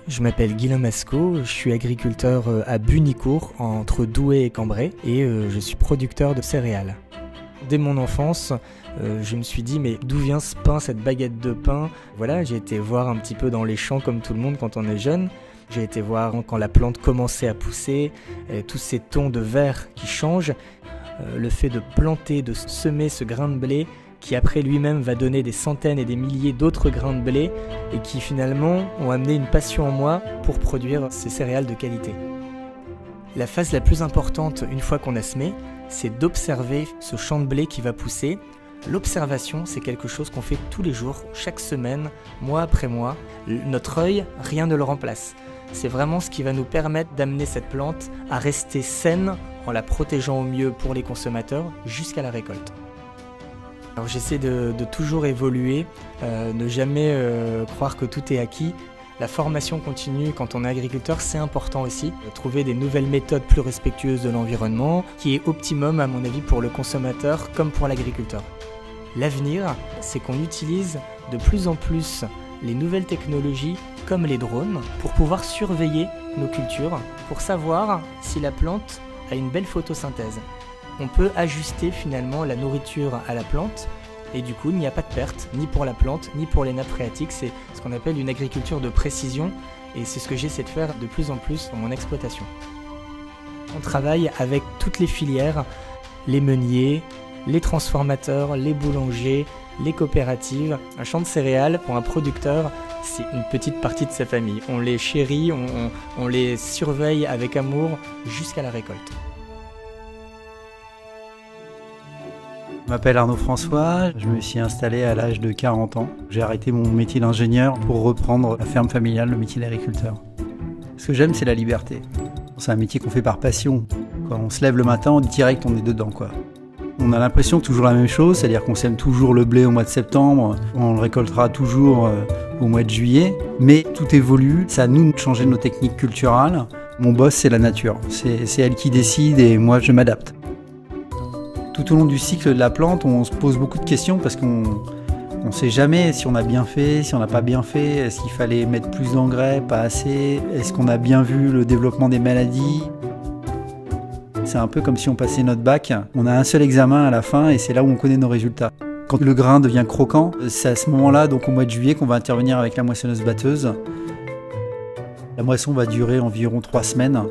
Je m'appelle Guillaume Asco, je suis agriculteur à Bunicourt, entre Douai et Cambrai, et je suis producteur de céréales. Dès mon enfance, je me suis dit, mais d'où vient ce pain, cette baguette de pain? Voilà, j'ai été voir un petit peu dans les champs comme tout le monde quand on est jeune. J'ai été voir quand la plante commençait à pousser, tous ces tons de vert qui changent, le fait de planter, de semer ce grain de blé, qui après lui-même va donner des centaines et des milliers d'autres grains de blé et qui finalement ont amené une passion en moi pour produire ces céréales de qualité. La phase la plus importante une fois qu'on a semé, c'est d'observer ce champ de blé qui va pousser. L'observation, c'est quelque chose qu'on fait tous les jours, chaque semaine, mois après mois. Notre œil, rien ne le remplace. C'est vraiment ce qui va nous permettre d'amener cette plante à rester saine en la protégeant au mieux pour les consommateurs jusqu'à la récolte. Alors j'essaie de toujours évoluer, ne jamais croire que tout est acquis. La formation continue quand on est agriculteur, c'est important aussi. Trouver des nouvelles méthodes plus respectueuses de l'environnement, qui est optimum à mon avis pour le consommateur comme pour l'agriculteur. L'avenir, c'est qu'on utilise de plus en plus les nouvelles technologies comme les drones pour pouvoir surveiller nos cultures, pour savoir si la plante a une belle photosynthèse. On peut ajuster finalement la nourriture à la plante et du coup il n'y a pas de perte ni pour la plante ni pour les nappes phréatiques. C'est ce qu'on appelle une agriculture de précision et c'est ce que j'essaie de faire de plus en plus dans mon exploitation. On travaille avec toutes les filières, les meuniers, les transformateurs, les boulangers, les coopératives. Un champ de céréales pour un producteur, c'est une petite partie de sa famille. On les chérit, on les surveille avec amour jusqu'à la récolte. Je m'appelle Arnaud François, je me suis installé à l'âge de 40 ans. J'ai arrêté mon métier d'ingénieur pour reprendre la ferme familiale, le métier d'agriculteur. Ce que j'aime, c'est la liberté. C'est un métier qu'on fait par passion. Quand on se lève le matin, direct, on est dedans, quoi. On a l'impression que toujours la même chose, c'est-à-dire qu'on sème toujours le blé au mois de septembre, on le récoltera toujours au mois de juillet, mais tout évolue, c'est à nous de changer nos techniques culturelles. Mon boss, c'est la nature, c'est elle qui décide et moi, je m'adapte. Tout au long du cycle de la plante, on se pose beaucoup de questions parce qu'on ne sait jamais si on a bien fait, si on n'a pas bien fait, est-ce qu'il fallait mettre plus d'engrais, pas assez, est-ce qu'on a bien vu le développement des maladies. C'est un peu comme si on passait notre bac, on a un seul examen à la fin et c'est là où on connaît nos résultats. Quand le grain devient croquant, c'est à ce moment-là, donc au mois de juillet, qu'on va intervenir avec la moissonneuse-batteuse. La moisson va durer environ 3 semaines.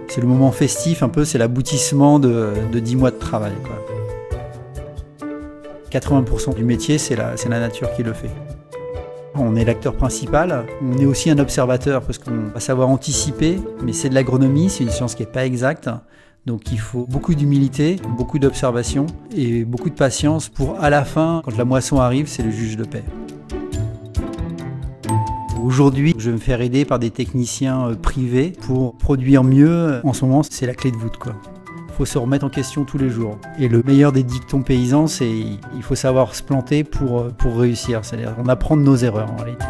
C'est le moment festif, un peu, c'est l'aboutissement de 10 mois de travail, quoi. 80% du métier, c'est la nature qui le fait. On est l'acteur principal, on est aussi un observateur parce qu'on va savoir anticiper, mais c'est de l'agronomie, c'est une science qui n'est pas exacte. Donc il faut beaucoup d'humilité, beaucoup d'observation et beaucoup de patience pour, à la fin, quand la moisson arrive, c'est le juge de paix. Aujourd'hui, je vais me faire aider par des techniciens privés pour produire mieux. En ce moment, c'est la clé de voûte, quoi. Il faut se remettre en question tous les jours. Et le meilleur des dictons paysans, c'est il faut savoir se planter pour réussir. C'est-à-dire on apprend de nos erreurs en réalité.